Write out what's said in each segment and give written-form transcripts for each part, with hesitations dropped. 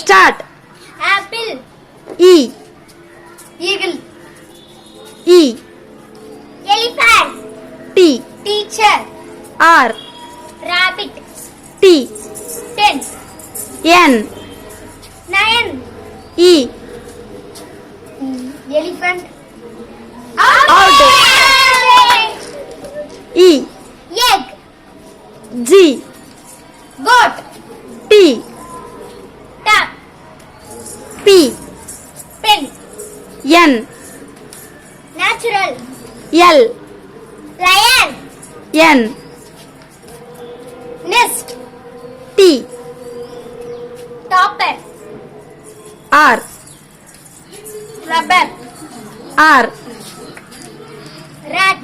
Start. Apple. E. Eagle. E. Elephant. T. Teacher. R. Rabbit. T. 10. N. 9. E. Elephant. Out. E. Egg. G. Goat. T. Tap. P. Pen. N. Natural. L. Lion. N. Nest. T. Topper. R. Rubber. R. Rat.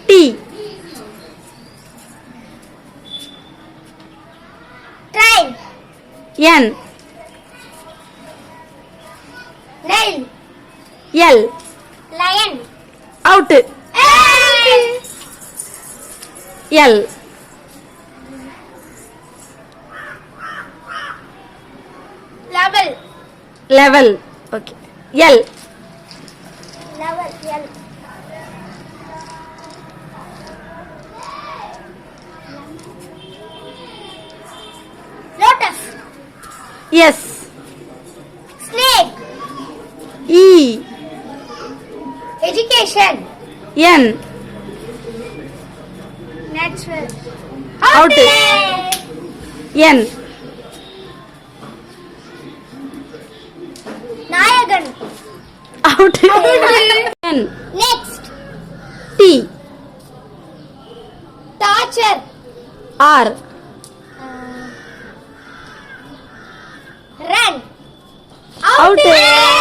T. Train. N. Nail. L. Lion. Out. L. Level. Level. Okay. L. Level. L. Lotus. S. Snake. E. Education. N. Natural. Out. N. Nayagan. Out. N. Next. T. Torture. R. Run. Out.